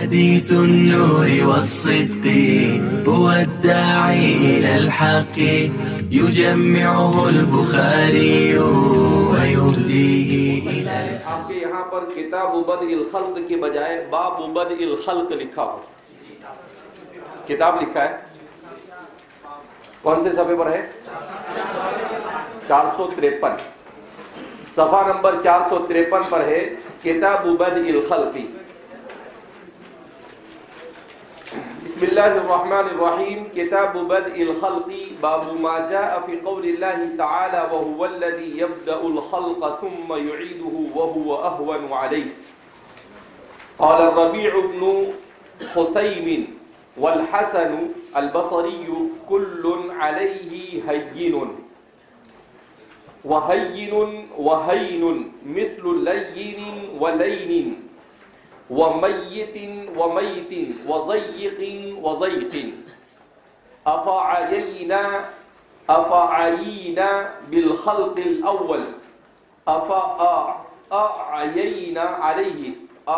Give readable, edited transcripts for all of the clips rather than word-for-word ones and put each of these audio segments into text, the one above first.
حديث النور والصدق هو الداعي إلى الحق يجمعه البخاري ويهديه إلى الحق. آپ کے یہاں پر کتاب بدء الخلق کے بجائے باب بدء الخلق لکھا ہو. کتاب لکھا ہے کون سے صفحے پر ہے؟ 453. صفحہ نمبر 453 پر ہے کتاب بدء الخلق. بسم اللہ الرحمن الرحیم. کتاب بدء الخلق باب ما جاء في قول الله تعالى وهو الذي يبدأ الخلق ثم يعيده وهو أهون عليه. قال الربيع بن خثيم والحسن البصري كل عليه هين وهين مثل لين ولين وميت وميت وضيق وضيق. أفعينا بالخلق الأول أفأعينا عليه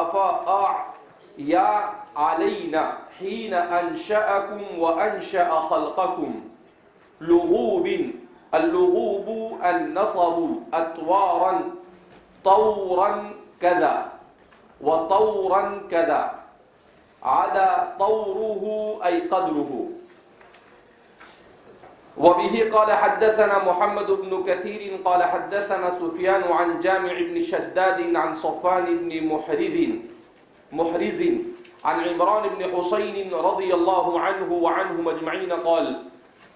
أفأعيا علينا حين أنشأكم وأنشأ خلقكم. لغوب اللغوب النصب أطوارا طورا كذا وطورا كذا عدا طوره أي قدره. وبه قال حدثنا محمد بن كثير قال حدثنا سفيان عن جامع بن شداد عن صفان بن محرز عن عمران بن حسين رضي الله عنه وعنهم أجمعين قال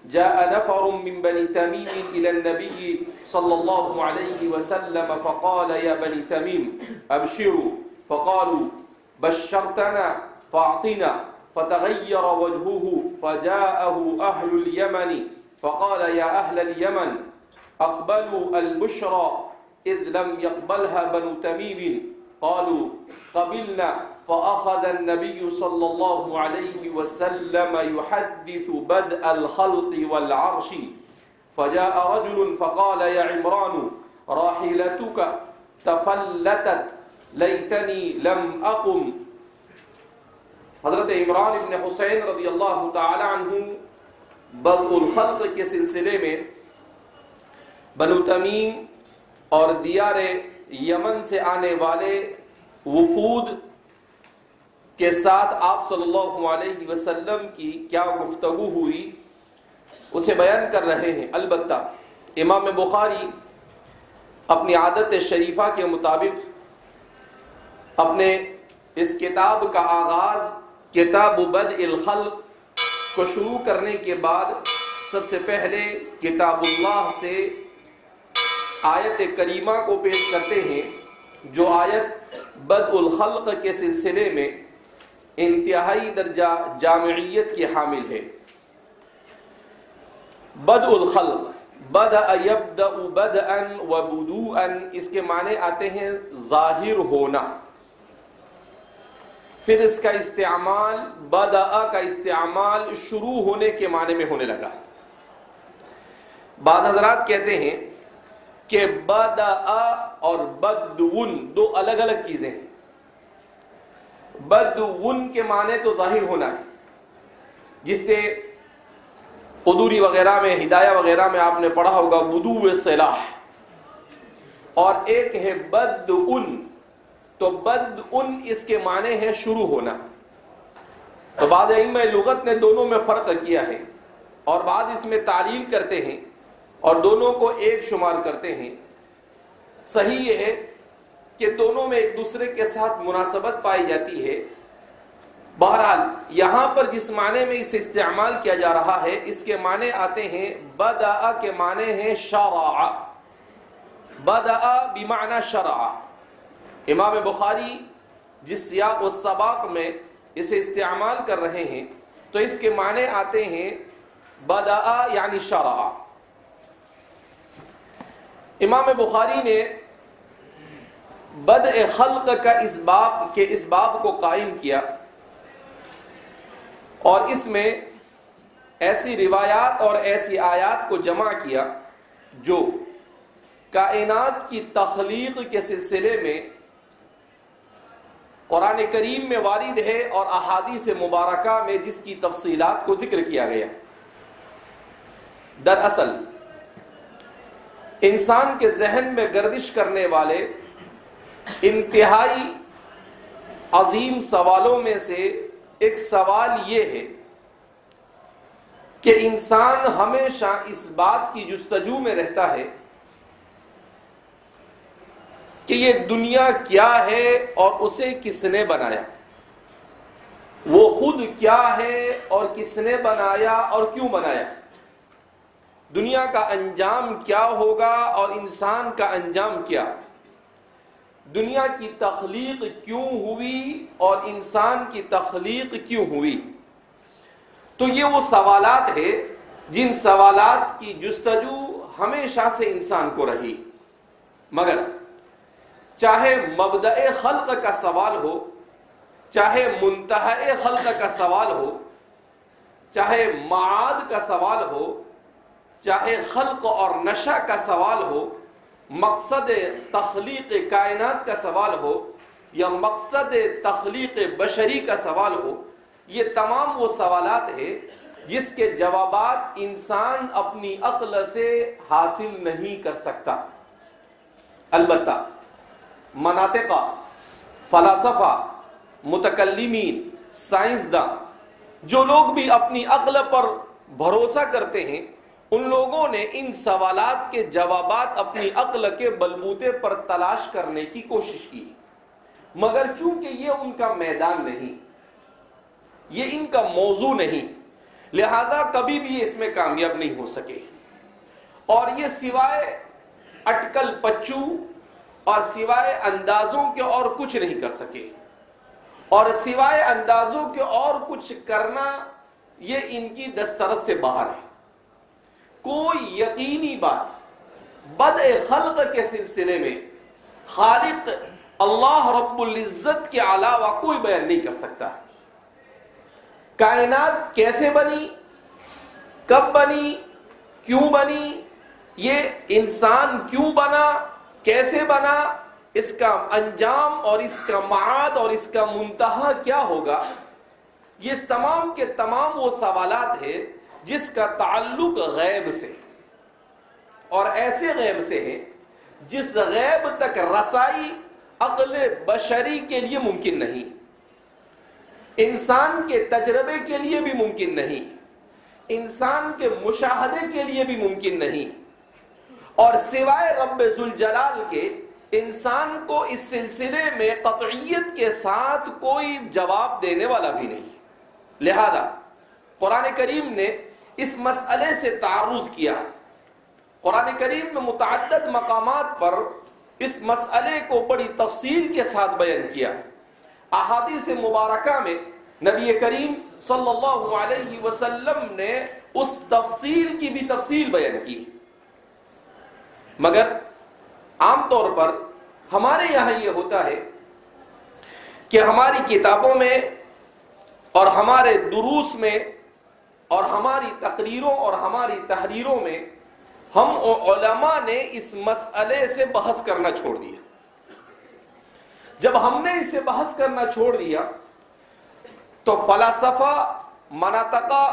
جاء نفر من بني تميم إلى النبي صلى الله عليه وسلم فقال يا بني تميم أبشروا فقالوا بشرتنا فأعطنا فتغير وجهه فجاءه أهل اليمن فقال يا أهل اليمن أقبلوا البشرى إذ لم يقبلها بنو تميم قالوا قبلنا. فأخذ النبي صلى الله عليه وسلم يحدث بدء الخلق والعرش فجاء رجل فقال يا عمران راحلتك تفلتت لیتنی لم اقم. حضرت عمران ابن حسین رضی اللہ تعالی عنہ بدء الخلق کے سلسلے میں بنو تمیم اور دیار یمن سے آنے والے وفود کے ساتھ آپ صلی اللہ علیہ وسلم کی کیا گفتگو ہوئی اسے بیان کر رہے ہیں. البتہ امام بخاری اپنی عادت شریفہ کے مطابق اپنے اس کتاب کا آغاز کتاب بدء الخلق کو شروع کرنے کے بعد سب سے پہلے کتاب اللہ سے آیت کریمہ کو پیش کرتے ہیں جو آیت بدء الخلق کے سلسلے میں انتہائی درجہ جامعیت کی حامل ہے. بدء الخلق بدأ یبدأ بدءا وبدوءا اس کے معنی آتے ہیں ظاہر ہونا. پھر اس کا استعمال بدأ کا استعمال شروع ہونے کے معنی میں ہونے لگا. بعض حضرات کہتے ہیں کہ بدأ اور بدون دو الگ الگ چیزیں ہیں. بدون کے معنی تو ظاہر ہونا ہے جس سے قدوری وغیرہ میں ہدایہ وغیرہ میں آپ نے پڑھا ہوگا بدو سلاح. اور ایک ہے بدون تو بدء اس کے معنی ہے شروع ہونا. تو بعض ائمہ لغت نے دونوں میں فرق کیا ہے اور بعض اس میں تعلیل کرتے ہیں اور دونوں کو ایک شمار کرتے ہیں. صحیح یہ ہے کہ دونوں میں ایک دوسرے کے ساتھ مناسبت پائی جاتی ہے. بہرحال یہاں پر جس معنی میں اسے استعمال کیا جا رہا ہے اس کے معنی آتے ہیں بدأ کے معنی ہیں شرع. بدأ بمعنی شرع. امام بخاری جس سیاق و سباق میں اسے استعمال کر رہے ہیں تو اس کے معنی آتے ہیں بدأ یعنی شرع. امام بخاری نے بدء خلق کا اس باب کو قائم کیا اور اس میں ایسی روایات اور ایسی آیات کو جمع کیا جو کائنات کی تخلیق کے سلسلے میں قرآن کریم میں وارد ہے اور احادیث مبارکہ میں جس کی تفصیلات کو ذکر کیا گیا. دراصل انسان کے ذہن میں گردش کرنے والے انتہائی عظیم سوالوں میں سے ایک سوال یہ ہے کہ انسان ہمیشہ اس بات کی جستجو میں رہتا ہے کہ یہ دنیا کیا ہے اور اسے کس نے بنایا، وہ خود کیا ہے اور کس نے بنایا اور کیوں بنایا، دنیا کا انجام کیا ہوگا اور انسان کا انجام کیا، دنیا کی تخلیق کیوں ہوئی اور انسان کی تخلیق کیوں ہوئی. تو یہ وہ سوالات ہیں جن سوالات کی جستجو ہمیشہ سے انسان کو رہی. مگر چاہے مبدأ خلق کا سوال ہو، چاہے منتہا خلق کا سوال ہو، چاہے معاد کا سوال ہو، چاہے خلق اور نشأ کا سوال ہو، مقصد تخلیق کائنات کا سوال ہو یا مقصد تخلیق بشری کا سوال ہو، یہ تمام وہ سوالات ہیں جس کے جوابات انسان اپنی عقل سے حاصل نہیں کر سکتا. البتہ مناطقہ، فلاسفہ، متکلمین، سائنسداں، جو لوگ بھی اپنی عقل پر بھروسہ کرتے ہیں، ان لوگوں نے ان سوالات کے جوابات اپنی عقل کے بلبوتے پر تلاش کرنے کی کوشش کی، مگر چونکہ یہ ان کا میدان نہیں، یہ ان کا موضوع نہیں، لہذا کبھی بھی اس میں کامیاب نہیں ہو سکے. اور یہ سوائے اٹکل پچو اور سوائے اندازوں کے اور کچھ نہیں کر سکے، اور سوائے اندازوں کے اور کچھ کرنا یہ ان کی دسترس سے باہر ہے. کوئی یقینی بات بدء خلق کے سلسلے میں خالق اللہ رب العزت کے علاوہ کوئی بیان نہیں کر سکتا. کائنات کیسے بنی، کب بنی، کیوں بنی، یہ انسان کیوں بنا، کیسے بنا، اس کا انجام اور اس کا معاد اور اس کا منتہا کیا ہوگا، یہ تمام کے تمام وہ سوالات ہیں جس کا تعلق غیب سے، اور ایسے غیب سے ہے جس غیب تک رسائی عقل بشری کے لیے ممکن نہیں، انسان کے تجربے کے لیے بھی ممکن نہیں، انسان کے مشاہدے کے لیے بھی ممکن نہیں، اور سوائے رب ذوالجلال کے انسان کو اس سلسلے میں قطعیت کے ساتھ کوئی جواب دینے والا بھی نہیں. لہذا قرآن کریم نے اس مسئلے سے تعرض کیا. قرآن کریم میں متعدد مقامات پر اس مسئلے کو بڑی تفصیل کے ساتھ بیان کیا. احادیث مبارکہ میں نبی کریم صلی اللہ علیہ وسلم نے اس تفصیل کی بھی تفصیل بیان کی. مگر عام طور پر ہمارے یہاں یہ ہوتا ہے کہ ہماری کتابوں میں اور ہمارے دروس میں اور ہماری تقریروں اور ہماری تحریروں میں ہم علماء نے اس مسئلے سے بحث کرنا چھوڑ دیا. جب ہم نے اسے بحث کرنا چھوڑ دیا تو فلاسفہ، مناطقہ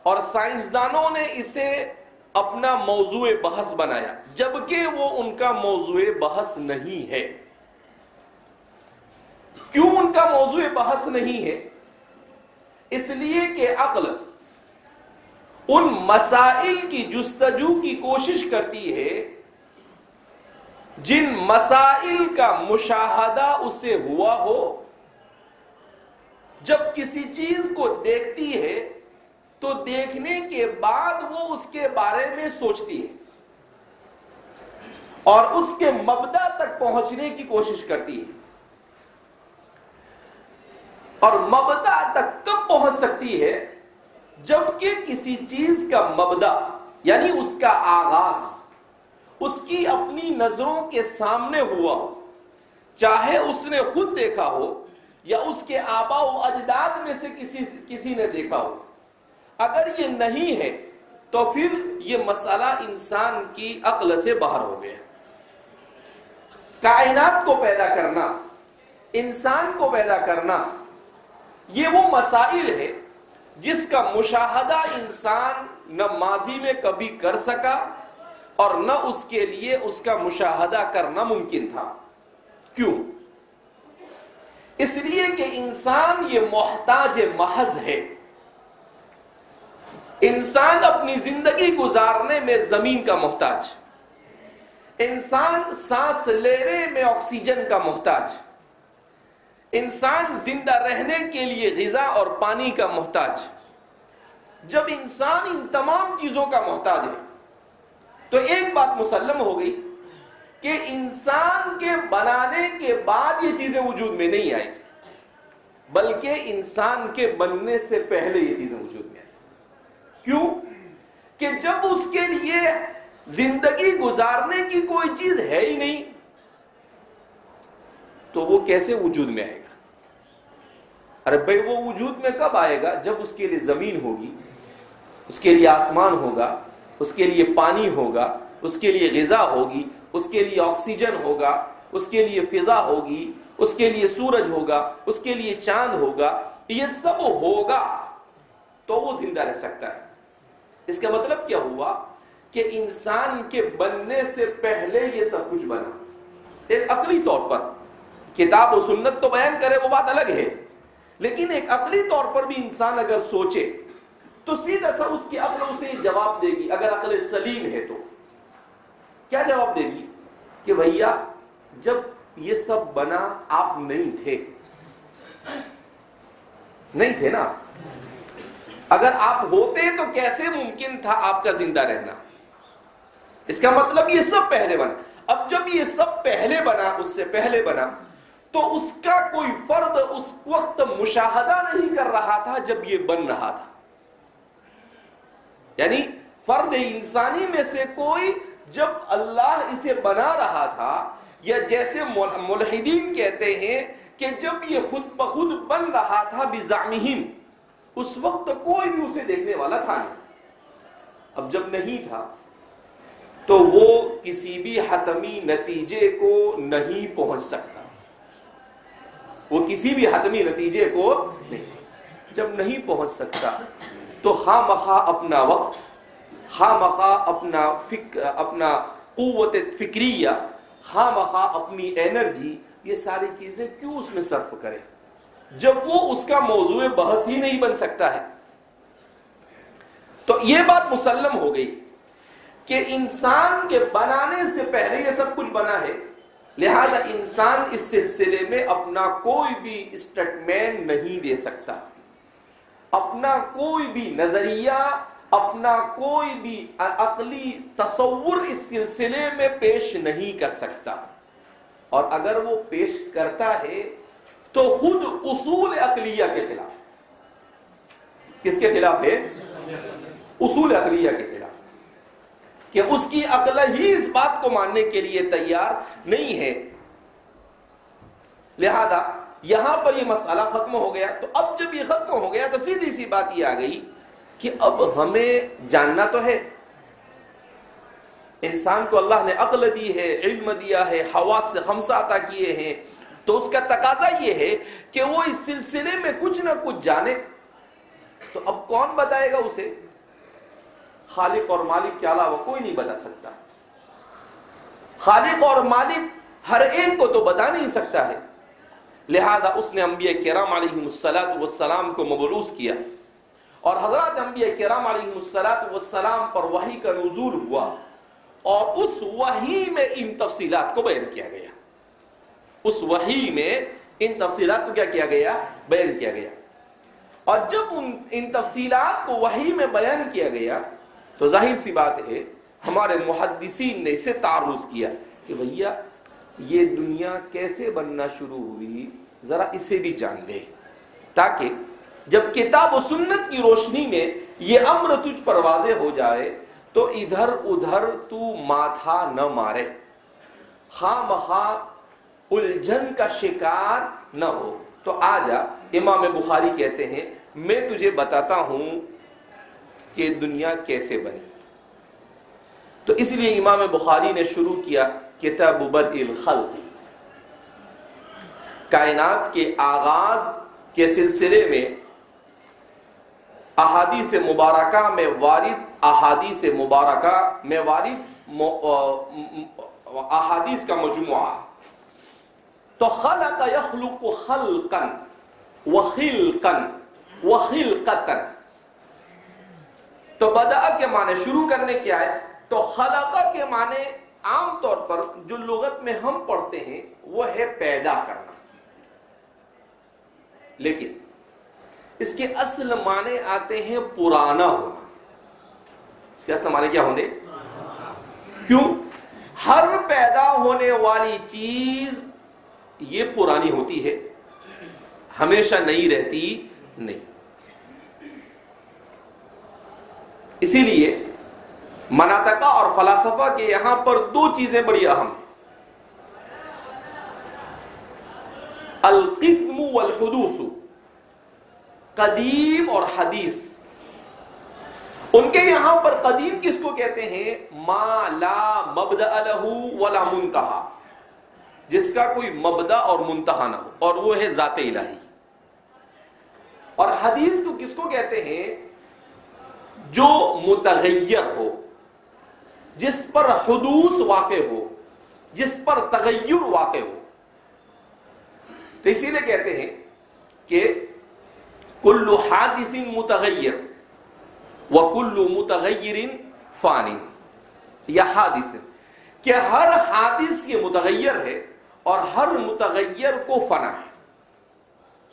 اور سائنسدانوں نے اسے اپنا موضوع بحث بنایا، جبکہ وہ ان کا موضوع بحث نہیں ہے. کیوں ان کا موضوع بحث نہیں ہے؟ اس لیے کہ عقل ان مسائل کی جستجو کی کوشش کرتی ہے جن مسائل کا مشاہدہ اسے ہوا ہو. جب کسی چیز کو دیکھتی ہے تو دیکھنے کے بعد وہ اس کے بارے میں سوچتی ہے اور اس کے مبدا تک پہنچنے کی کوشش کرتی ہے. اور مبدا تک کب پہنچ سکتی ہے؟ جبکہ کسی چیز کا مبدا یعنی اس کا آغاز اس کی اپنی نظروں کے سامنے ہوا ہو، چاہے اس نے خود دیکھا ہو یا اس کے آباء و اجداد میں سے کسی نے دیکھا ہو. اگر یہ نہیں ہے تو پھر یہ مسئلہ انسان کی عقل سے باہر ہو گیا. کائنات کو پیدا کرنا انسان کو پیدا کرنا یہ وہ مسائل ہے جس کا مشاہدہ انسان نہ ماضی میں کبھی کر سکا اور نہ اس کے لیے اس کا مشاہدہ کرنا ممکن تھا. کیوں؟ اس لیے کہ انسان یہ محتاج محض ہے. انسان اپنی زندگی گزارنے میں زمین کا محتاج، انسان سانس لینے میں آکسیجن کا محتاج، انسان زندہ رہنے کے لیے غذا اور پانی کا محتاج. جب انسان ان تمام چیزوں کا محتاج ہے تو ایک بات مسلم ہو گئی کہ انسان کے بنانے کے بعد یہ چیزیں وجود میں نہیں آئی، بلکہ انسان کے بننے سے پہلے یہ چیزیں وجود میں آئی. کیوں؟ کہ جب اس کے لیے زندگی گزارنے کی کوئی چیز ہے ہی نہیں تو وہ کیسے وجود میں آئے گا؟ ارے بھائی وہ وجود میں کب آئے گا؟ جب اس کے لیے زمین ہوگی، اس کے لیے آسمان ہوگا، اس کے لیے پانی ہوگا، اس کے لیے غذا ہوگی، اس کے لیے آکسیجن ہوگا، اس کے لیے فضا ہوگی، اس کے لیے سورج ہوگا، اس کے لیے چاند ہوگا. یہ سب ہوگا تو وہ زندہ رہ سکتا ہے. اس کا مطلب کیا ہوا کہ انسان کے بننے سے پہلے یہ سب کچھ بنا. ایک عقلی طور پر کتاب و سنت تو بیان کرے وہ بات الگ ہے، لیکن ایک عقلی طور پر بھی انسان اگر سوچے تو سیدھا سا اس کی عقل اسے جواب دے گی. اگر عقل سلیم ہے تو کیا جواب دے گی کہ بھیا جب یہ سب بنا آپ نہیں تھے نا. اگر آپ ہوتے تو کیسے ممکن تھا آپ کا زندہ رہنا؟ اس کا مطلب یہ سب پہلے بنا. اب جب یہ سب پہلے بنا، اس سے پہلے بنا، تو اس کا کوئی فرد اس وقت مشاہدہ نہیں کر رہا تھا جب یہ بن رہا تھا. یعنی فرد انسانی میں سے کوئی جب اللہ اسے بنا رہا تھا، یا جیسے ملحدین کہتے ہیں کہ جب یہ خود بخود بن رہا تھا بزعمہم، اس وقت کوئی بھی اسے دیکھنے والا تھا نہیں. اب جب نہیں تھا تو وہ کسی بھی حتمی نتیجے کو نہیں پہنچ سکتا. وہ کسی بھی حتمی نتیجے کو نہیں، جب نہیں پہنچ سکتا تو خواہ مخواہ اپنا وقت، خواہ مخواہ اپنا قوت فکریہ، خواہ مخواہ اپنی انرجی، یہ ساری چیزیں کیوں اس میں صرف کرے جب وہ اس کا موضوع بحث ہی نہیں بن سکتا ہے. تو یہ بات مسلم ہو گئی کہ انسان کے بنانے سے پہلے یہ سب کچھ بنا ہے، لہذا انسان اس سلسلے میں اپنا کوئی بھی اسٹیٹمنٹ نہیں دے سکتا، اپنا کوئی بھی نظریہ، اپنا کوئی بھی عقلی تصور اس سلسلے میں پیش نہیں کر سکتا. اور اگر وہ پیش کرتا ہے تو خود اصول عقلیہ کے خلاف. کس کے خلاف ہے؟ اصول عقلیہ کے خلاف، کہ اس کی عقل ہی اس بات کو ماننے کے لیے تیار نہیں ہے. لہذا یہاں پر یہ مسئلہ ختم ہو گیا. تو اب جب یہ ختم ہو گیا تو سیدھی سی بات یہ آ گئی کہ اب ہمیں جاننا تو ہے. انسان کو اللہ نے عقل دی ہے، علم دیا ہے، حواس سے خمسہ عطا کیے ہیں، تو اس کا تقاضا یہ ہے کہ وہ اس سلسلے میں کچھ نہ کچھ جانے. تو اب کون بتائے گا اسے؟ خالق اور مالک کے علاوہ کوئی نہیں بتا سکتا. خالق اور مالک ہر ایک کو تو بتا نہیں سکتا ہے. لہذا اس نے انبیاء کرام علیہم السلام کو مبعوث کیا، اور حضرات انبیاء کرام علیہم السلام پر وحی کا نزول ہوا، اور اس وحی میں ان تفصیلات کو بیان کیا گیا. اس وحی میں ان تفصیلات کو کیا کیا گیا؟ بیان کیا گیا. اور جب ان تفصیلات کو وحی میں بیان کیا گیا تو ظاہر سی بات ہے ہمارے محدثین نے اسے تعرض کیا کہ بھیا یہ دنیا کیسے بننا شروع ہوئی، ذرا اسے بھی جان لے، تاکہ جب کتاب و سنت کی روشنی میں یہ امر تجھ پر واضح ہو جائے تو ادھر ادھر تو ماتھا نہ مارے، خواہ مخواہ الجھن کا شکار نہ ہو. تو آجا، امام بخاری کہتے ہیں میں تجھے بتاتا ہوں کہ دنیا کیسے بنی. تو اس لیے امام بخاری نے شروع کیا کتاب بدء الخلق. کائنات کے آغاز کے سلسلے میں احادیث مبارکہ میں وارد احادیث کا مجموعہ. تو خلق یخلق خلقا وخلقا وخلقتا. تو بدأ کے معنی شروع کرنے کیا ہے؟ تو خلقہ کے معنی عام طور پر جو لغت میں ہم پڑھتے ہیں وہ ہے پیدا کرنا، لیکن اس کے اصل معنی آتے ہیں پرانا ہونا. اس کے اصل معنی کیا ہوں گے؟ کیوں؟ ہر پیدا ہونے والی چیز یہ پرانی ہوتی ہے، ہمیشہ نئی رہتی نہیں. اسی لیے مناطقہ اور فلاسفہ کے یہاں پر دو چیزیں بڑی اہم ہیں: القدم والحدوث، قدیم اور حدیث. ان کے یہاں پر قدیم کس کو کہتے ہیں؟ ما لا مبدأ له ولا منتہا، جس کا کوئی مبدأ اور منتہا نہ ہو، اور وہ ہے ذات الہی. اور حدیث کو کس کو کہتے ہیں؟ جو متغیر ہو، جس پر حدوث واقع ہو، جس پر تغیر واقع ہو. تو اسی لیے کہتے ہیں کہ کل حادث متغیر وکل متغیر فانی، یا حادث، کہ ہر حادث یہ متغیر ہے اور ہر متغیر کو فنا ہے.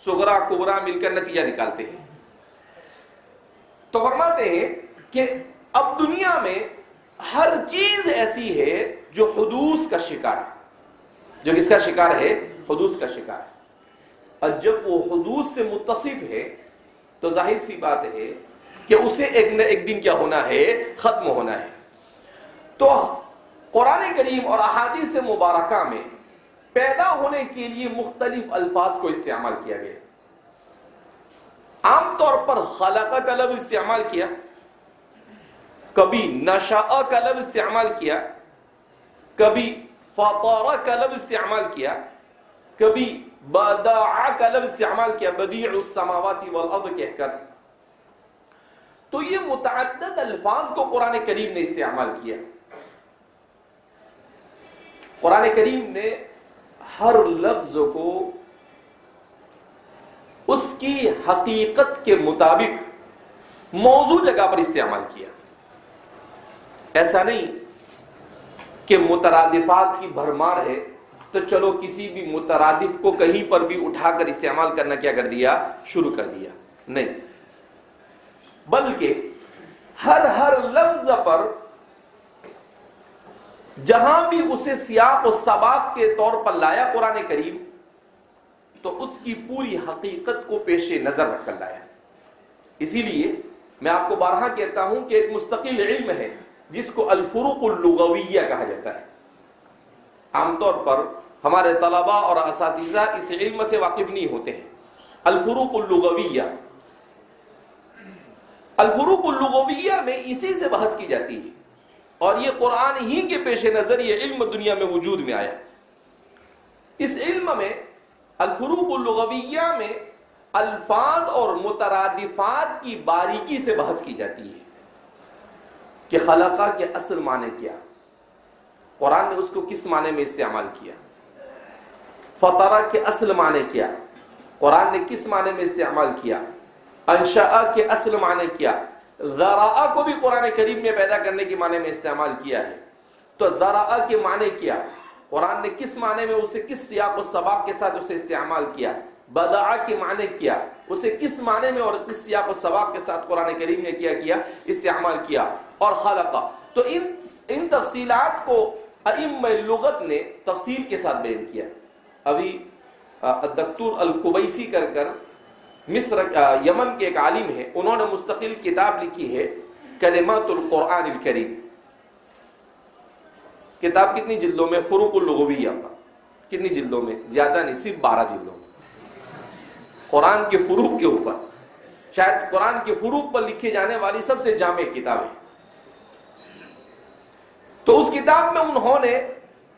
صغرا کبرا مل کر نتیجہ نکالتے ہیں. تو فرماتے ہیں کہ اب دنیا میں ہر چیز ایسی ہے جو حدوث کا شکار ہے. جو کس کا شکار ہے؟ حدوث کا شکار ہے. اور جب وہ حدوث سے متصف ہے تو ظاہر سی بات ہے کہ اسے ایک نہ ایک دن کیا ہونا ہے؟ ختم ہونا ہے. تو قرآن کریم اور احادیث مبارکہ میں پیدا ہونے کے لیے مختلف الفاظ کو استعمال کیا گیا. عام طور پر خلق کا لفظ استعمال کیا، کبھی نشأ کا لفظ استعمال کیا، کبھی فطر کا لفظ استعمال کیا، کبھی بدع کا لفظ استعمال کیا، بدیع السماوات والارض کہہ کر. تو یہ متعدد الفاظ کو قرآن کریم نے استعمال کیا. قرآن کریم نے ہر لفظ کو اس کی حقیقت کے مطابق موضوع جگہ پر استعمال کیا. ایسا نہیں کہ مترادفات کی بھرمار ہے تو چلو کسی بھی مترادف کو کہیں پر بھی اٹھا کر استعمال کرنا کیا کر دیا؟ شروع کر دیا. نہیں، بلکہ ہر لفظ پر جہاں بھی اسے سیاق و سباق کے طور پر لایا قرآن کریم تو اس کی پوری حقیقت کو پیش نظر رکھ کر لایا. اسی لیے میں آپ کو بارہا کہتا ہوں کہ ایک مستقل علم ہے جس کو الفروق اللغویہ کہا جاتا ہے. عام طور پر ہمارے طلباء اور اساتذہ اس علم سے واقف نہیں ہوتے ہیں. الفروق اللغویہ، الفروق اللغویہ میں اسی سے بحث کی جاتی ہے، اور یہ قرآن ہی کے پیش نظر یہ علم دنیا میں وجود میں آیا. اس علم میں الفروق اللغویہ میں الفاظ اور مترادفات کی باریکی سے بحث کی جاتی ہے کہ خلقہ کے اصل معنی کیا، قرآن نے اس کو کس معنی میں استعمال کیا. فطرہ کے اصل معنی کیا، قرآن نے کس معنی میں استعمال کیا. انشاء کے اصل معنی کیا. ذرا کو بھی قرآن کریم میں پیدا کرنے کے معنی میں استعمال کیا ہے. تو ذرا کے معنی کیا، قرآن نے کس معنی میں اسے کس سیاق و سباق کے ساتھ اسے استعمال کیا. بدع کے معنی کیا، اسے کس معنی میں اور کس سیاق و سباق کے ساتھ قرآن کریم نے کیا استعمال کیا. اور خلقہ، تو ان تفصیلات کو ائمہ لغت نے تفصیل کے ساتھ بیان کیا. ابھی الدکتور القبیسی کر مصر یمن کے ایک عالم ہے، انہوں نے مستقل کتاب لکھی ہے کلمات القرآن الکریم. کتاب کتنی جلدوں میں؟ فروق اللغویہ پر. کتنی جلدوں میں؟ زیادہ نہیں، صرف 12 جلدوں میں. قرآن کے فروق کے اوپر، شاید قرآن کے فروق پر لکھی جانے والی سب سے جامع کتاب ہے. تو اس کتاب میں انہوں نے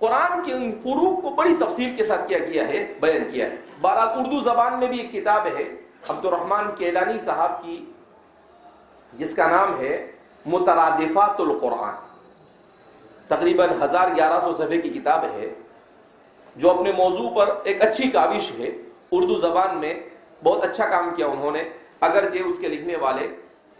قرآن کے ان فروق کو بڑی تفصیل کے ساتھ کیا ہے، بیان کیا ہے. بہرحال اردو زبان میں بھی ایک کتاب ہے عبد الرحمن کیلانی صاحب کی، جس کا نام ہے مترادفات القرآن، تقریباً 1100 صفحے کی کتاب ہے، جو اپنے موضوع پر ایک اچھی کاوش ہے۔ اردو زبان میں بہت اچھا کام کیا انہوں نے، اگرچہ اس کے لکھنے والے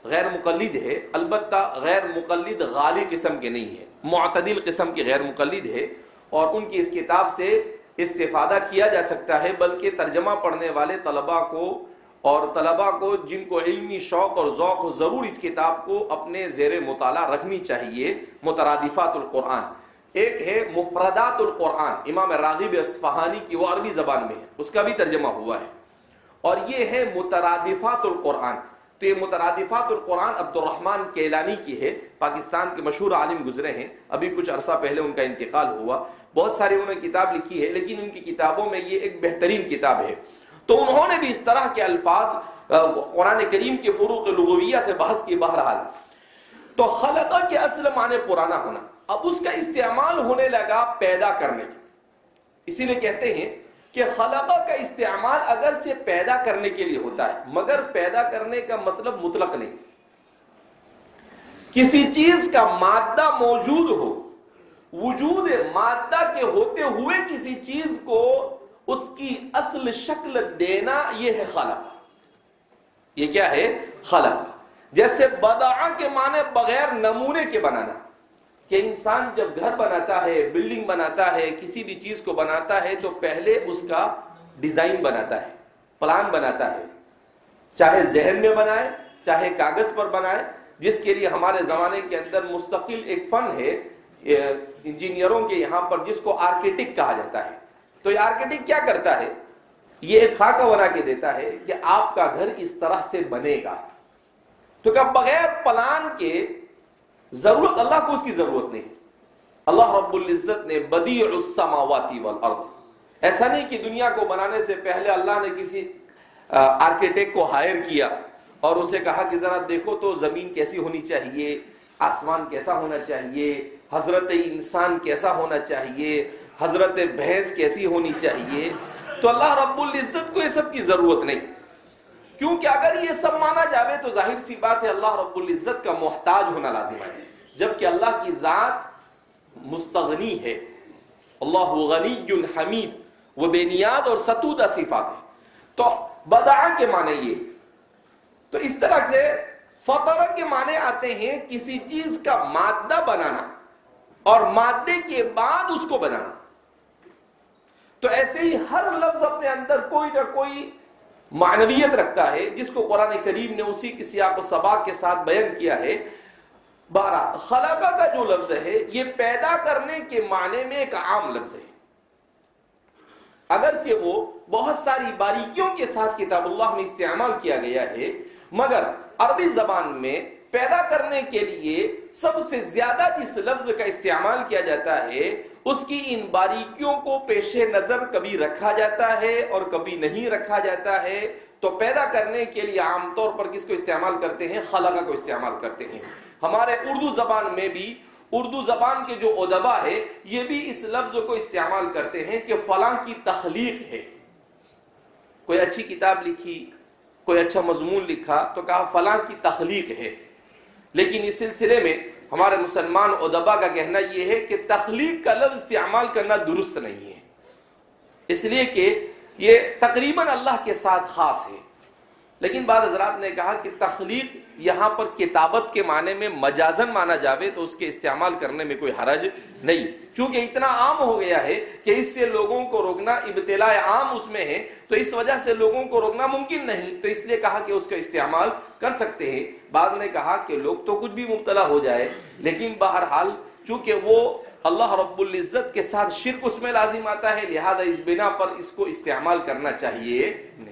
غیر مقلد ہے، البتہ غیر مقلد غالی قسم کے نہیں ہے، معتدل قسم کے غیر مقلد ہے، اور ان کی اس کتاب سے استفادہ کیا جا سکتا ہے، بلکہ ترجمہ پڑھنے والے طلباء کو جن کو علمی شوق اور ذوق ہو، ضرور اس کتاب کو اپنے زیر مطالعہ رکھنی چاہیے۔ مترادفات القرآن، ایک ہے مفردات القرآن، امام راغب اصفہانی کی، وہ عربی زبان میں ہے، اس کا بھی ترجمہ ہوا ہے، اور یہ ہے مترادفات القرآن۔ تو یہ مترادفات القرآن عبد الرحمن کیلانی کی ہے، پاکستان کے مشہور عالم گزرے ہیں، ابھی کچھ عرصہ پہلے ان کا انتقال ہوا، بہت ساری انہوں نے کتاب لکھی ہے، لیکن ان کی کتابوں میں یہ ایک بہترین کتاب ہے۔ تو انہوں نے بھی اس طرح کے الفاظ قرآن کریم کے فروق لغویہ سے بحث کی۔ بہرحال تو خلقہ کے اصل معنی پرانا ہونا، اب اس کا استعمال ہونے لگا پیدا کرنے کی، اسی لیے کہتے ہیں کہ خلقہ کا استعمال اگرچہ پیدا کرنے کے لیے ہوتا ہے، مگر پیدا کرنے کا مطلب مطلق نہیں۔ کسی چیز کا مادہ موجود ہو، وجود مادہ کے ہوتے ہوئے کسی چیز کو اس کی اصل شکل دینا، یہ ہے خلقہ۔ یہ کیا ہے؟ خلقہ۔ جیسے بدع کے معنی بغیر نمونے کے بنانا، کہ انسان جب گھر بناتا ہے، بلڈنگ بناتا ہے، کسی بھی چیز کو بناتا ہے تو پہلے اس کا ڈیزائن بناتا ہے، پلان بناتا ہے، چاہے ذہن میں بنائے چاہے کاغذ پر بنائے، جس کے لیے ہمارے زمانے کے اندر مستقل ایک فن ہے انجینئروں کے یہاں پر، جس کو آرکیٹیکٹ کہا جاتا ہے۔ تو یہ آرکیٹیکٹ کیا کرتا ہے؟ یہ ایک خاکہ بنا کے دیتا ہے کہ آپ کا گھر اس طرح سے بنے گا۔ تو کہ بغیر پلان کے ضرورت، اللہ کو اس کی ضرورت نہیں۔ اللہ رب العزت نے بدیع السماوات والارض، ایسا نہیں کہ دنیا کو بنانے سے پہلے اللہ نے کسی آرکیٹیکٹ کو ہائر کیا اور اسے کہا کہ ذرا دیکھو تو زمین کیسی ہونی چاہیے، آسمان کیسا ہونا چاہیے، حضرت انسان کیسا ہونا چاہیے، حضرت بھینس کیسی ہونی چاہیے۔ تو اللہ رب العزت کو یہ سب کی ضرورت نہیں، کیونکہ اگر یہ سب مانا جاوے تو ظاہر سی بات ہے اللہ رب العزت کا محتاج ہونا لازم ہے، جبکہ اللہ کی ذات مستغنی ہے، اللہ غنی حمید، وہ بے نیاز اور ستودہ صفات ہے۔ تو بدع کے معنی یہ، تو اس طرح سے فطر کے معنی آتے ہیں کسی چیز کا مادہ بنانا اور مادے کے بعد اس کو بنانا۔ تو ایسے ہی ہر لفظ اپنے اندر کوئی نہ کوئی معنویت رکھتا ہے، جس کو قرآن کریم نے اسی کی سیاق و سباق کے ساتھ بیان کیا ہے۔ بہرحال خلقہ کا جو لفظ ہے یہ پیدا کرنے کے معنی میں ایک عام لفظ ہے، اگرچہ وہ بہت ساری باریکیوں کے ساتھ کتاب اللہ میں استعمال کیا گیا ہے، مگر عربی زبان میں پیدا کرنے کے لیے سب سے زیادہ جس لفظ کا استعمال کیا جاتا ہے اس کی ان باریکیوں کو پیش نظر کبھی رکھا جاتا ہے اور کبھی نہیں رکھا جاتا ہے۔ تو پیدا کرنے کے لیے عام طور پر کس کو استعمال کرتے ہیں؟ خلقہ کو استعمال کرتے ہیں۔ ہمارے اردو زبان میں بھی، اردو زبان کے جو ادبا ہے یہ بھی اس لفظ کو استعمال کرتے ہیں کہ فلاں کی تخلیق ہے، کوئی اچھی کتاب لکھی، کوئی اچھا مضمون لکھا تو کہا فلاں کی تخلیق ہے۔ لیکن اس سلسلے میں ہمارے مسلمان ادبا کا کہنا یہ ہے کہ تخلیق کا لفظ استعمال کرنا درست نہیں ہے، اس لیے کہ یہ تقریباً اللہ کے ساتھ خاص ہے۔ لیکن بعض حضرات نے کہا کہ تخلیق یہاں پر کتابت کے معنی میں مجازن مانا جاوے تو اس کے استعمال کرنے میں کوئی حرج نہیں، چونکہ اتنا عام ہو گیا ہے کہ اس سے لوگوں کو روکنا ابتلاء عام اس میں ہے، تو اس وجہ سے لوگوں کو روکنا ممکن نہیں، تو اس لیے کہا کہ اس کا استعمال کر سکتے ہیں۔ بعض نے کہا کہ لوگ تو کچھ بھی مبتلا ہو جائے، لیکن بہرحال چونکہ وہ اللہ رب العزت کے ساتھ شرک اس میں لازم آتا ہے، لہذا اس بنا پر اس کو استعمال کرنا چاہیے نہیں۔